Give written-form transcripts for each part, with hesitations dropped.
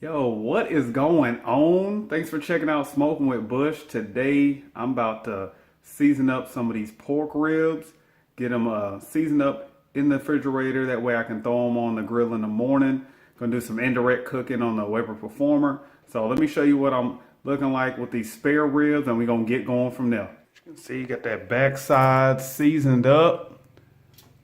Yo, what is going on? Thanks for checking out Smoking with Bush. Today, I'm about to season up some of these pork ribs, get them seasoned up in the refrigerator. That way I can throw them on the grill in the morning. Gonna do some indirect cooking on the Weber Performer. So let me show you what I'm looking like with these spare ribs, and we're gonna get going from there. You can see you got that backside seasoned up,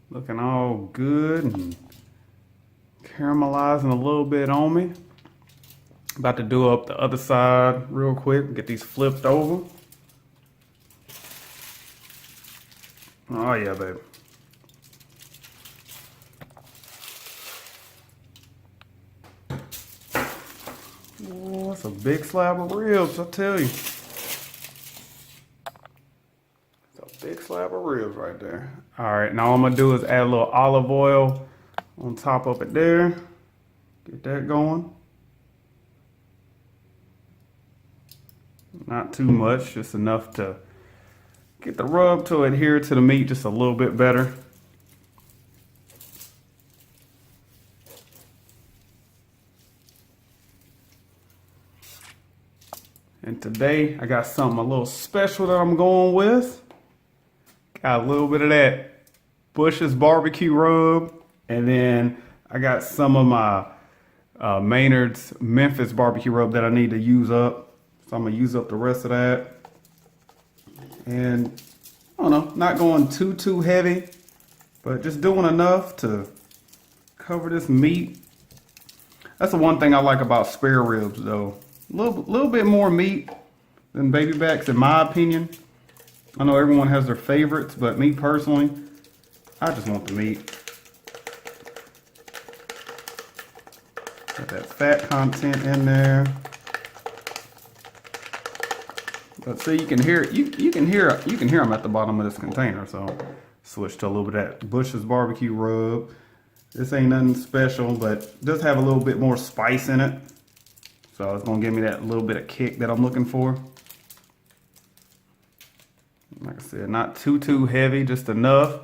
looking all good and caramelizing a little bit on me. About to do up the other side real quick, get these flipped over. Oh yeah, baby. Oh, that's a big slab of ribs, I tell you. It's a big slab of ribs right there. All right, now all I'm gonna do is add a little olive oil on top of it there. Get that going. Not too much, just enough to get the rub to adhere to the meat just a little bit better. And today I got something a little special that I'm going with. Got a little bit of that Bush's barbecue rub, and then I got some of my Maynard's Memphis barbecue rub that I need to use up. So I'm gonna use up the rest of that. And I don't know, not going too heavy, but just doing enough to cover this meat. That's the one thing I like about spare ribs though. A little bit more meat than baby backs in my opinion. I know everyone has their favorites, but me personally, I just want the meat. Got that fat content in there. But see, you can hear you can hear them at the bottom of this container. So switch to a little bit of that Bush's barbecue rub. This ain't nothing special, but it does have a little bit more spice in it. So it's gonna give me that little bit of kick that I'm looking for. Like I said, not too heavy, just enough.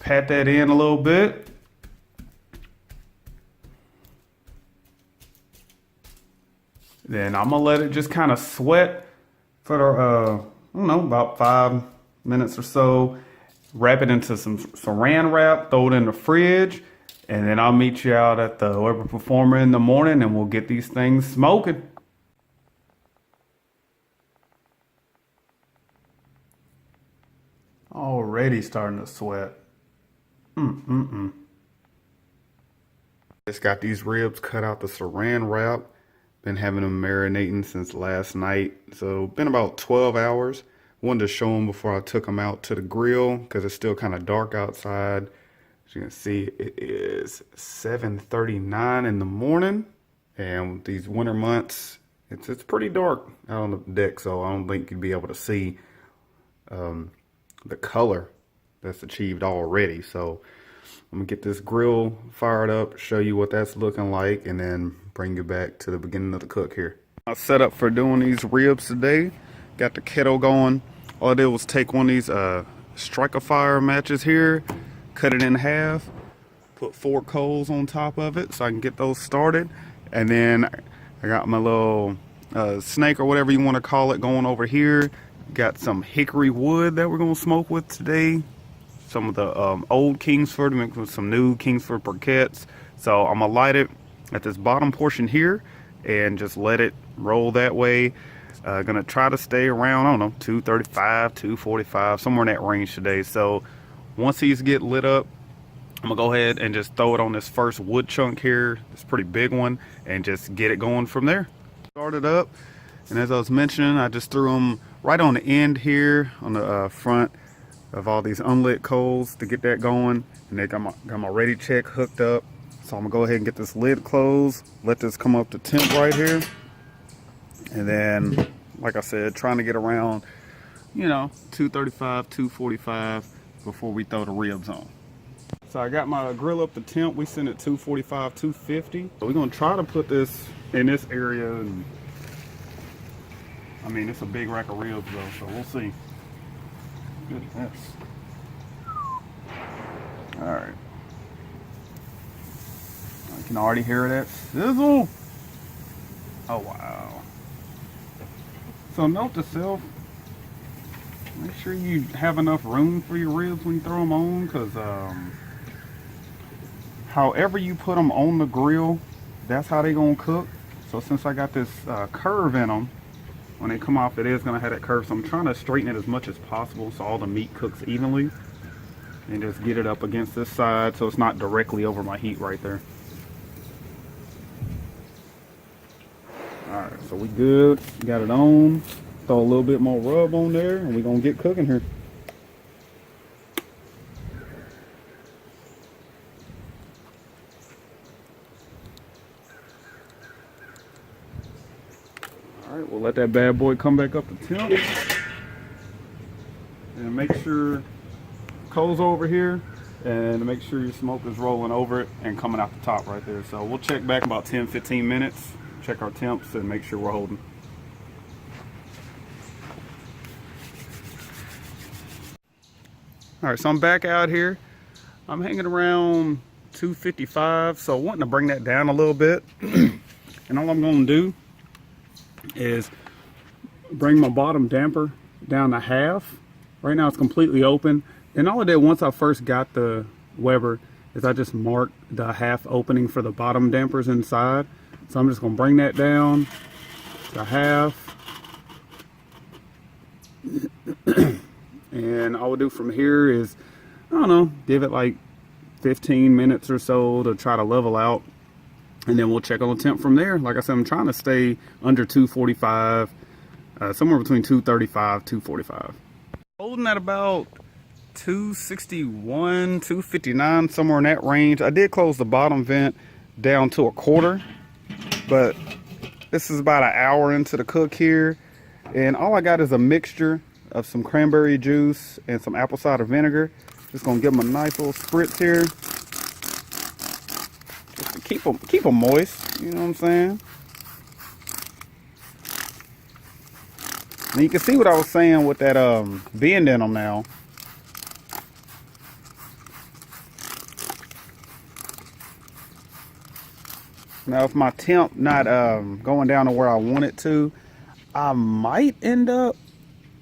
Pat that in a little bit. Then I'm gonna let it just kind of sweat for I don't know, about 5 minutes or so. Wrap it into some saran wrap, throw it in the fridge, and then I'll meet you out at the Weber Performer in the morning and we'll get these things smoking. Already starting to sweat. Just got these ribs cut out the saran wrap. Been having them marinating since last night. So been about 12 hours. Wanted to show them before I took them out to the grill because it's still kind of dark outside. As you can see, it is 7:39 in the morning. And with these winter months, it's pretty dark out on the deck. So I don't think you'd be able to see the color that's achieved already. So I'm gonna get this grill fired up, show you what that's looking like, and then bring you back to the beginning of the cook here. I set up for doing these ribs today. Got the kettle going. All I did was take one of these striker fire matches here, cut it in half, put 4 coals on top of it so I can get those started. And then I got my little snake or whatever you want to call it going over here. Got some hickory wood that we're gonna smoke with today. Some of the old Kingsford mixed with some new Kingsford briquettes. So I'm gonna light it at this bottom portion here and just let it roll that way. Gonna try to stay around, I don't know, 235, 245, somewhere in that range today. So once these get lit up, I'm gonna go ahead and just throw it on this first wood chunk here, this pretty big one, and just get it going from there. Start it up, and as I was mentioning, I just threw them right on the end here on the front of all these unlit coals to get that going. And they got my ready check hooked up. So I'm gonna go ahead and get this lid closed, let this come up to temp right here. And then, like I said, trying to get around, 235, 245 before we throw the ribs on. So I got my grill up to temp. We sent it 245, 250. So we're gonna try to put this in this area. And I mean, it's a big rack of ribs though, so we'll see. Goodness. All right. I can already hear that sizzle. Oh wow. So note to self, make sure you have enough room for your ribs when you throw them on, because however you put them on the grill, that's how they gonna cook. So since I got this curve in them, when they come off, it is gonna have that curve. So I'm trying to straighten it as much as possible so all the meat cooks evenly, and just get it up against this side so it's not directly over my heat right there. Alright, so we good. Got it on. Throw a little bit more rub on there, and we're gonna get cooking here. Alright, we'll let that bad boy come back up to temp. And make sure coals over here, and make sure your smoke is rolling over it and coming out the top right there. So we'll check back about 10-15 minutes, check our temps, and make sure we're holding. All right, so I'm back out here. I'm hanging around 255, so wanting to bring that down a little bit. And all I'm going to do is bring my bottom damper down to half. Right now it's completely open. And all I did once I first got the Weber is I just marked the half opening for the bottom dampers inside. So I'm just going to bring that down to half. And all we'll do from here is, I don't know, give it like 15 minutes or so to try to level out. And then we'll check on the temp from there. Like I said, I'm trying to stay under 245, somewhere between 235, 245. Holding at about 261, 259, somewhere in that range. I did close the bottom vent down to a quarter, but this is about an hour into the cook here. And all I got is a mixture of some cranberry juice and some apple cider vinegar. Just gonna give them a nice little spritz here. Just to keep them moist, you know what I'm saying? And you can see what I was saying with that bend in them now. Now if my temp not going down to where I want it to, I might end up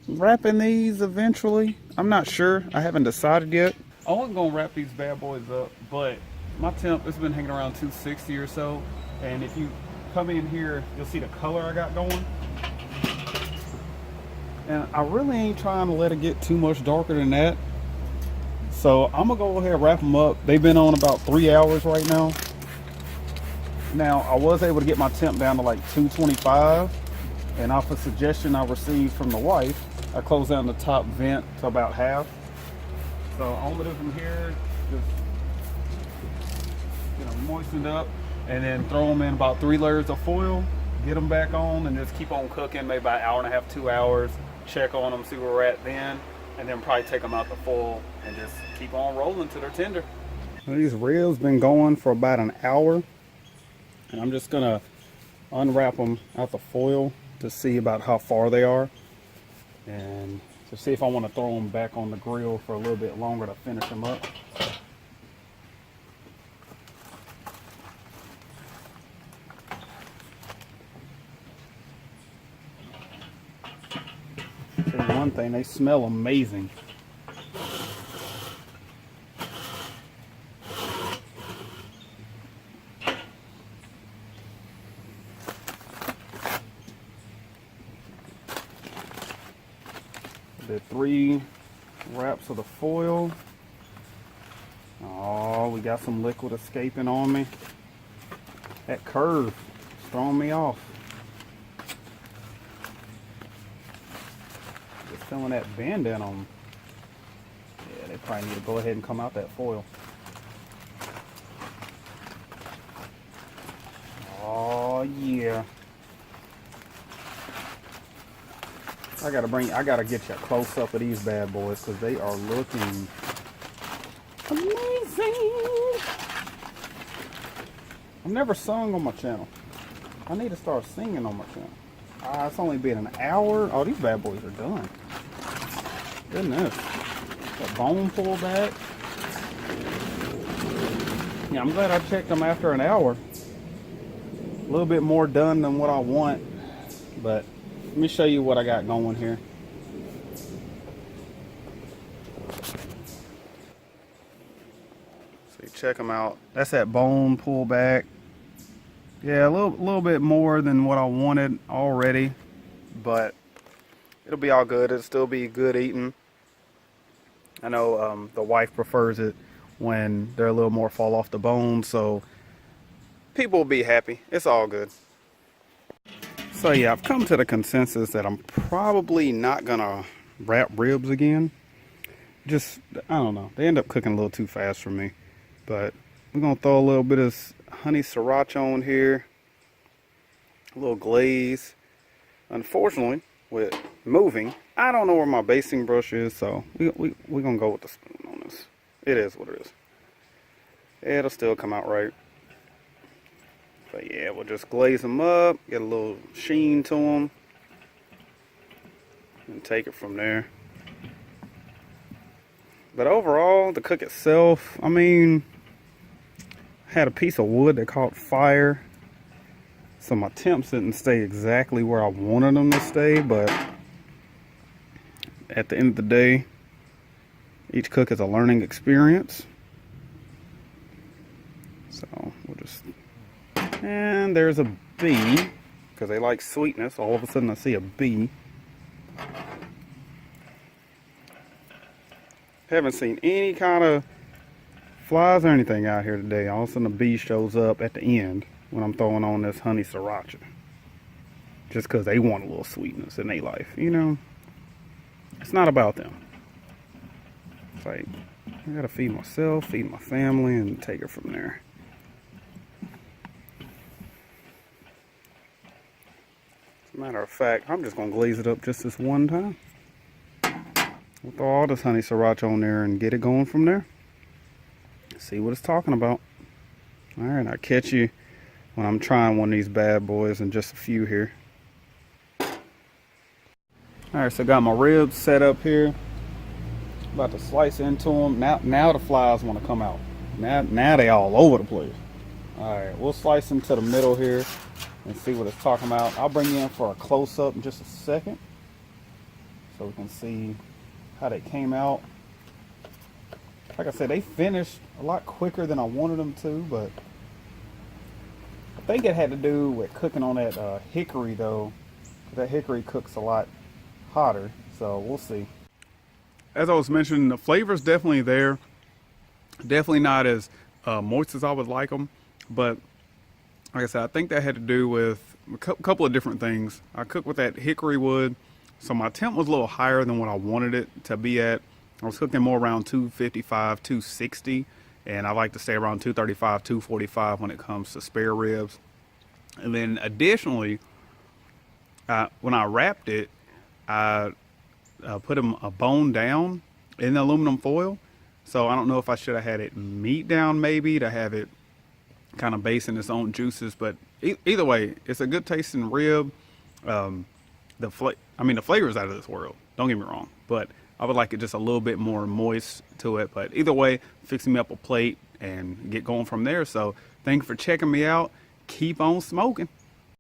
wrapping these eventually. I'm not sure. I haven't decided yet. I wasn't gonna wrap these bad boys up, but my temp has been hanging around 260 or so. And if you come in here, you'll see the color I got going. And I really ain't trying to let it get too much darker than that. So I'm gonna go ahead and wrap them up. They've been on about 3 hours right now. Now I was able to get my temp down to like 225. And off a suggestion I received from the wife, I closed down the top vent to about half. So all I'm gonna do from here, just get them moistened up, and then throw them in about 3 layers of foil, get them back on, and just keep on cooking, maybe about 1.5 hours, 2 hours. Check on them, see where we're at then, and then probably take them out the foil and just keep on rolling till they're tender. Well, these ribs been going for about an hour, and I'm just gonna unwrap them out the foil to see about how far they are, and to see if I want to throw them back on the grill for a little bit longer to finish them up. Tell you one thing, they smell amazing. Did 3 wraps of the foil. Oh, we got some liquid escaping on me. That curve is throwing me off. Just feeling that bend in them. Yeah, they probably need to go ahead and come out that foil. Oh yeah. I gotta get you a close up of these bad boys because they are looking amazing. I've never sung on my channel. I need to start singing on my channel. It's only been an hour. Oh, these bad boys are done. Goodness. That bone pulled back. Yeah, I'm glad I checked them after an hour. little bit more done than what I want, but let me show you what I got going here. So you check them out. That's that bone pull back. Yeah, a little bit more than what I wanted already, but it'll be all good. It'll still be good eating. I know the wife prefers it when they're a little more fall off the bone, so people will be happy. It's all good. So yeah, I've come to the consensus that I'm probably not gonna wrap ribs again. Just, I don't know. They end up cooking a little too fast for me. But we're gonna throw a little bit of honey sriracha on here. A little glaze. Unfortunately, with moving, I don't know where my basting brush is, so we're gonna go with the spoon on this. It is what it is. It'll still come out right. But yeah, we'll just glaze them up, get a little sheen to them, and take it from there. But overall, the cook itself, I mean, I had a piece of wood that caught fire, so my temps didn't stay exactly where I wanted them to stay, but at the end of the day, each cook is a learning experience. So we'll just, and there's a bee, because they like sweetness. All of a sudden I see a bee. Haven't seen any kind of flies or anything out here today. All of a sudden a bee shows up at the end when I'm throwing on this honey sriracha. Just because they want a little sweetness in their life, you know. It's not about them. It's like, I gotta feed myself, feed my family, and take it from there. As a matter of fact, I'm just gonna glaze it up just this one time. We'll throw all this honey sriracha on there and get it going from there. See what it's talking about. Alright, I'll catch you when I'm trying one of these bad boys in just a few here. Alright, so got my ribs set up here. About to slice into them. Now the flies want to come out. Now they all over the place. Alright, we'll slice them to the middle here and see what it's talking about. I'll bring you in for a close-up in just a second so we can see how they came out. Like I said, they finished a lot quicker than I wanted them to, but I think it had to do with cooking on that hickory though. That hickory cooks a lot hotter, so we'll see. As I was mentioning, the flavor's definitely there. Definitely not as moist as I would like them, but like I said, I think that had to do with a couple of different things. I cooked with that hickory wood, so my temp was a little higher than what I wanted it to be at. I was cooking more around 255, 260, and I like to stay around 235, 245 when it comes to spare ribs. And then additionally, when I wrapped it, I put a bone down in the aluminum foil. So I don't know if I should have had it meat down maybe to have it kind of base in its own juices, but either way, it's a good tasting rib. The flavor is out of this world. Don't get me wrong, but I would like it just a little bit more moist to it. But either way, fixing me up a plate and get going from there. So thank you for checking me out. Keep on smoking.